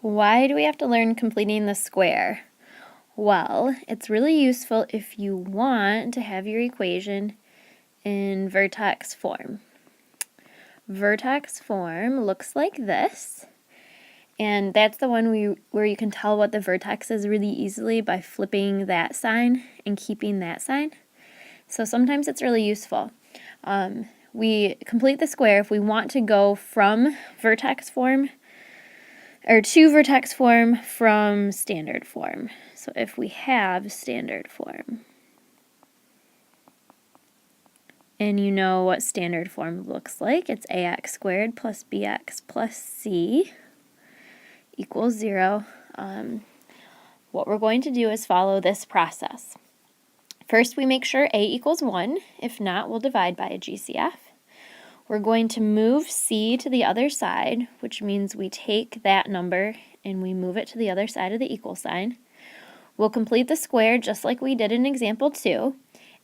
Why do we have to learn completing the square? Well, it's really useful if you want to have your equation in vertex form. Vertex form looks like this, and that's the one where you can tell what the vertex is really easily by flipping that sign and keeping that sign. So sometimes it's really useful. We complete the square if we want to go from vertex form or to vertex form from standard form. So if we have standard form, and you know what standard form looks like, it's ax squared plus bx plus c equals 0. What we're going to do is follow this process. First, we make sure a equals 1. If not, we'll divide by a GCF. We're going to move c to the other side, which means we take that number and we move it to the other side of the equal sign. We'll complete the square just like we did in example 2.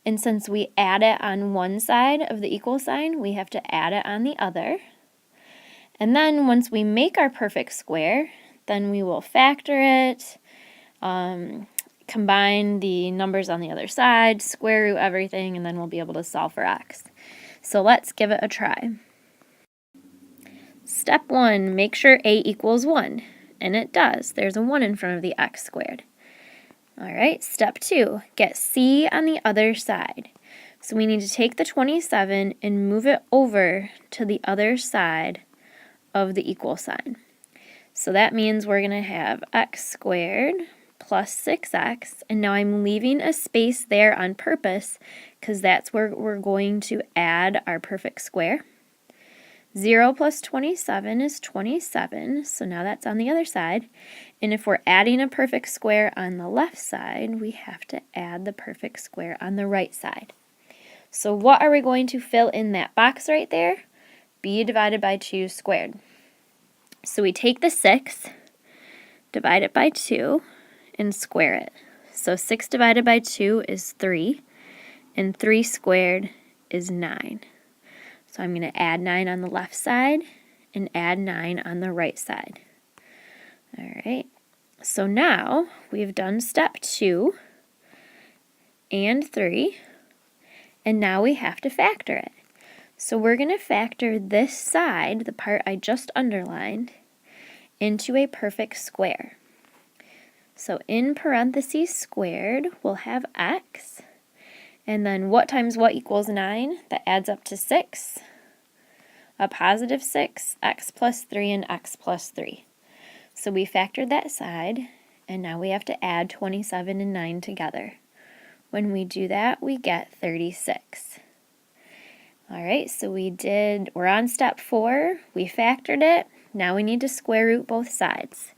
And since we add it on one side of the equal sign, we have to add it on the other. And then once we make our perfect square, then we will factor it, combine the numbers on the other side, square root everything, and then we'll be able to solve for x. So let's give it a try. Step 1, make sure a equals 1. And it does. There's a 1 in front of the x squared. All right, step 2, get c on the other side. So we need to take the 27 and move it over to the other side of the equal sign. So that means we're going to have x squared plus 6x, and now I'm leaving a space there on purpose because that's where we're going to add our perfect square. 0 plus 27 is 27, so now that's on the other side. And if we're adding a perfect square on the left side, we have to add the perfect square on the right side. So what are we going to fill in that box right there? b divided by 2 squared. So we take the 6, divide it by 2, and square it. So 6 divided by 2 is 3, and 3 squared is 9. So I'm going to add 9 on the left side and add 9 on the right side. All right, so now we've done step 2 and 3, and now we have to factor it. So we're going to factor this side, the part I just underlined, into a perfect square. So in parentheses squared, we'll have x. And then what times what equals 9? That adds up to 6. A positive 6, x plus 3, and x plus 3. So we factored that side, and now we have to add 27 and 9 together. When we do that, we get 36. All right, so we're on step 4. We factored it. Now we need to square root both sides.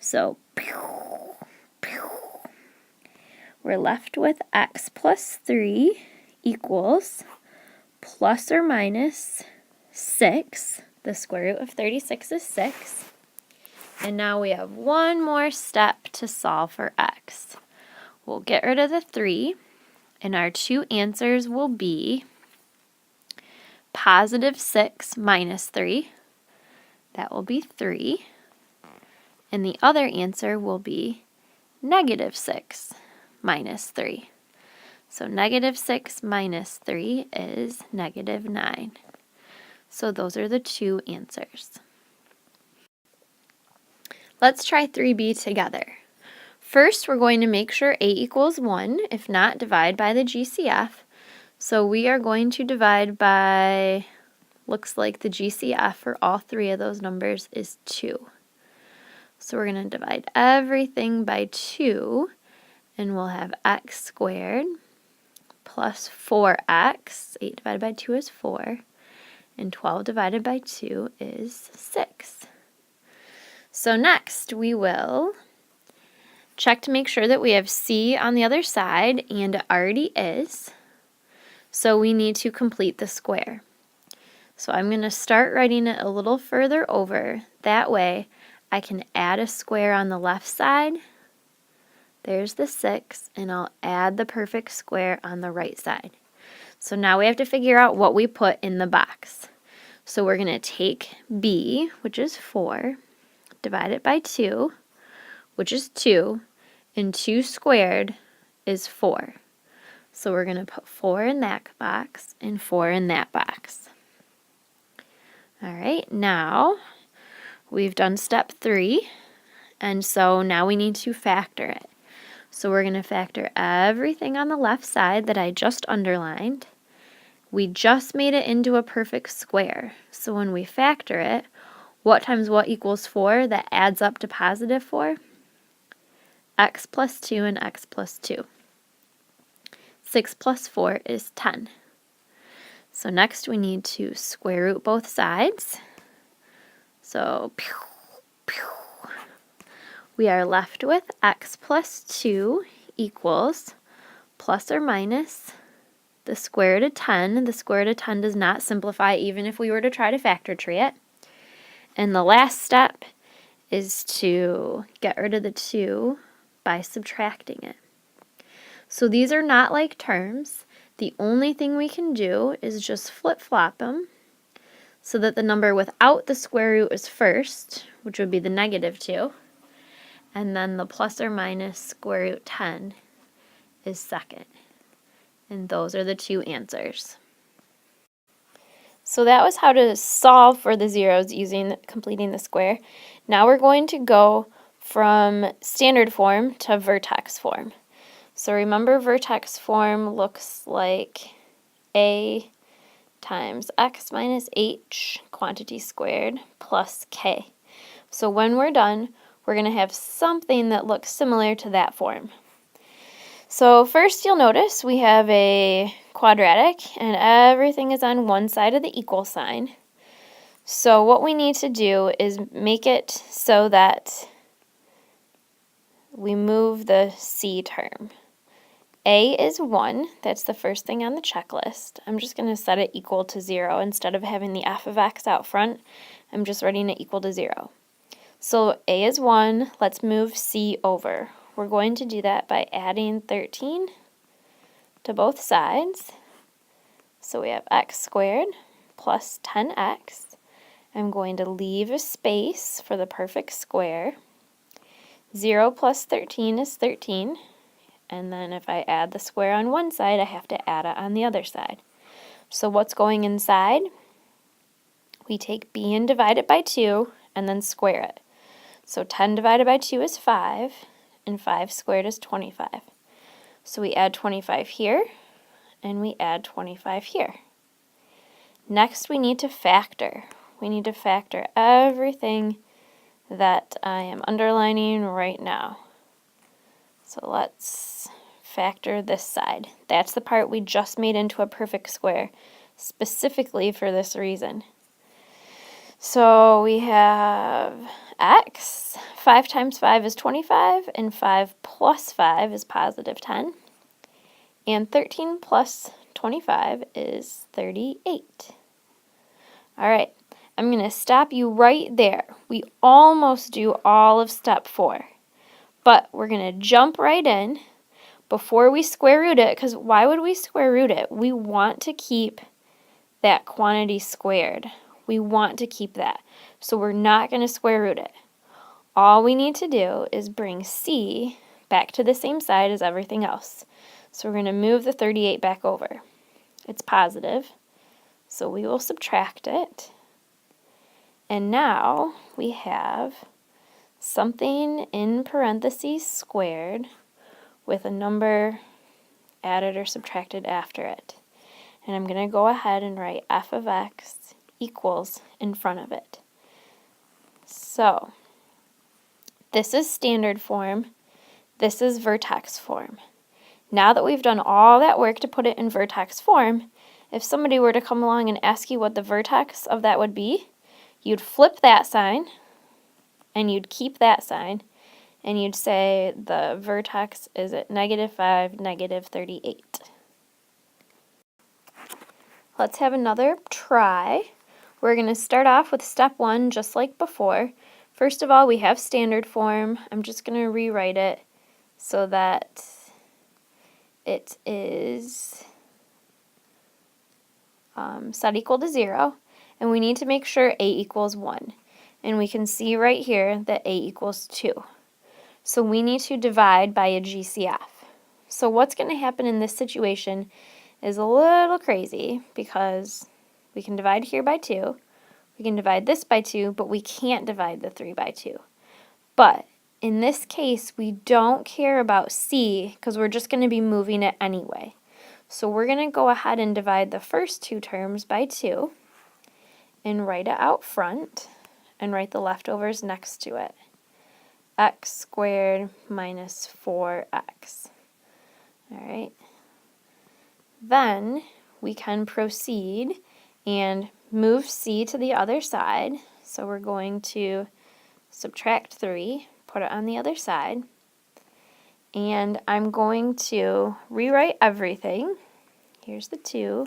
So we're left with x plus 3 equals plus or minus 6. The square root of 36 is 6. And now we have one more step to solve for x. We'll get rid of the 3, and our two answers will be positive 6 minus 3. That will be 3. And the other answer will be negative 6 minus 3. So negative 6 minus 3 is negative 9. So those are the two answers. Let's try 3b together. First, we're going to make sure a equals 1. If not, divide by the GCF. So we are going to divide by, looks like the GCF for all three of those numbers is 2. So we're going to divide everything by 2, and we'll have x squared plus 4x. 8 divided by 2 is 4, and 12 divided by 2 is 6. So next, we will check to make sure that we have c on the other side, and it already is. So we need to complete the square. So I'm going to start writing it a little further over. That way, I can add a square on the left side. There's the 6, and I'll add the perfect square on the right side. So now we have to figure out what we put in the box. So we're going to take b, which is 4, divide it by 2, which is 2, and 2 squared is 4. So we're going to put 4 in that box and 4 in that box. All right, now we've done step 3, and so now we need to factor it. So we're going to factor everything on the left side that I just underlined. We just made it into a perfect square. So when we factor it, what times what equals 4? That adds up to positive 4. X plus 2 and x plus 2. 6 plus 4 is 10. So next we need to square root both sides. So we are left with x plus 2 equals plus or minus the square root of 10. The square root of 10 does not simplify even if we were to try to factor tree it. And the last step is to get rid of the 2 by subtracting it. So these are not like terms. The only thing we can do is just flip-flop them so that the number without the square root is first, which would be the negative 2, and then the plus or minus square root 10 is second. And those are the two answers. So that was how to solve for the zeros using completing the square. Now we're going to go from standard form to vertex form. So remember, vertex form looks like a times x minus h quantity squared plus k. So when we're done, we're going to have something that looks similar to that form. So first you'll notice we have a quadratic and everything is on one side of the equal sign. So what we need to do is make it so that we move the c term. A is 1, that's the first thing on the checklist. I'm just going to set it equal to 0. Instead of having the f of x out front, I'm just writing it equal to 0. So A is 1, let's move c over. We're going to do that by adding 13 to both sides. So we have x squared plus 10x. I'm going to leave a space for the perfect square. 0 plus 13 is 13. And then if I add the square on one side, I have to add it on the other side. So what's going inside? We take b and divide it by 2 and then square it. So 10 divided by 2 is 5, and 5 squared is 25. So we add 25 here, and we add 25 here. Next we need to factor. We need to factor everything that I am underlining right now. So let's factor this side. That's the part we just made into a perfect square, specifically for this reason. So we have x, 5 times 5 is 25, and 5 plus 5 is positive 10. And 13 plus 25 is 38. All right, I'm going to stop you right there. We almost do all of step 4. But we're going to jump right in before we square root it, because why would we square root it? We want to keep that quantity squared. We want to keep that. So we're not going to square root it. All we need to do is bring c back to the same side as everything else. So we're going to move the 38 back over. It's positive, so we will subtract it. And now we have something in parentheses squared with a number added or subtracted after it. And I'm going to go ahead and write f of x equals in front of it. So this is standard form. This is vertex form. Now that we've done all that work to put it in vertex form, if somebody were to come along and ask you what the vertex of that would be, you'd flip that sign, and you'd keep that sign, and you'd say the vertex is at -5, -38. Let's have another try. We're going to start off with step 1 just like before. First of all, we have standard form. I'm just going to rewrite it so that it is set equal to 0, and we need to make sure a equals 1. And we can see right here that A equals 2. So we need to divide by a GCF. So what's going to happen in this situation is a little crazy because we can divide here by 2. We can divide this by 2, but we can't divide the 3 by 2. But in this case, we don't care about C because we're just going to be moving it anyway. So we're going to go ahead and divide the first two terms by 2 and write it out front and write the leftovers next to it. X squared minus 4x. All right. Then we can proceed and move C to the other side. So we're going to subtract 3, put it on the other side, and I'm going to rewrite everything. Here's the 2,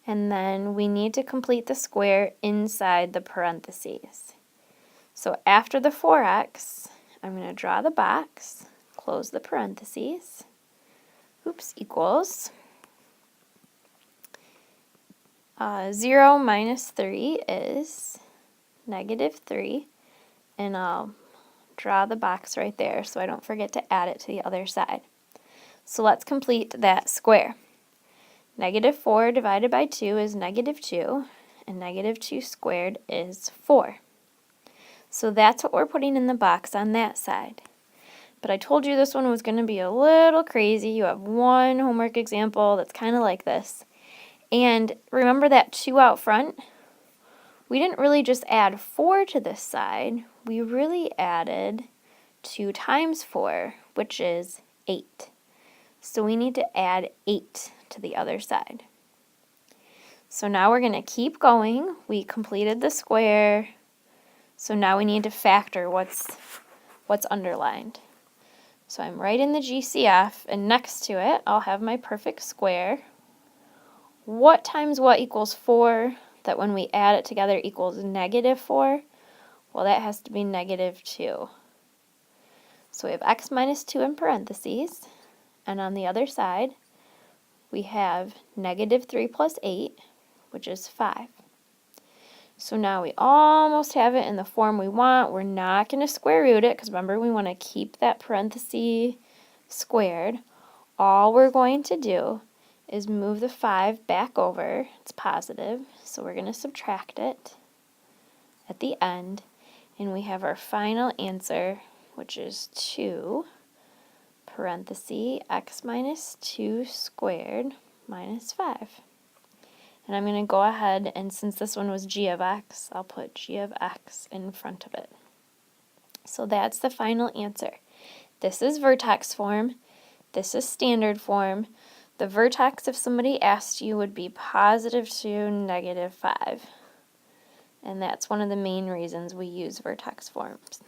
and then we need to complete the square inside the parentheses. So after the 4x, I'm going to draw the box, close the parentheses, equals 0 minus 3 is negative 3, and I'll draw the box right there so I don't forget to add it to the other side. So let's complete that square. Negative 4 divided by 2 is negative 2, and negative 2 squared is 4. So that's what we're putting in the box on that side. But I told you this one was going to be a little crazy. You have one homework example that's kind of like this. And remember that 2 out front? We didn't really just add 4 to this side. We really added 2 times 4, which is 8. So we need to add 8 to the other side. So now we're going to keep going. We completed the square. So now we need to factor what's underlined. So I'm writing the GCF, and next to it, I'll have my perfect square. What times what equals 4? That when we add it together equals negative 4? Well, that has to be negative 2. So we have x minus 2 in parentheses, and on the other side, we have negative 3 plus 8, which is 5. So now we almost have it in the form we want. We're not going to square root it, because remember, we want to keep that parenthesis squared. All we're going to do is move the 5 back over. It's positive, so we're going to subtract it at the end, and we have our final answer, which is 2 parenthesis x minus 2 squared minus 5. And I'm going to go ahead, and since this one was g of x, I'll put g of x in front of it. So that's the final answer. This is vertex form. This is standard form. The vertex, if somebody asked you, would be positive 2, negative 5. And that's one of the main reasons we use vertex forms.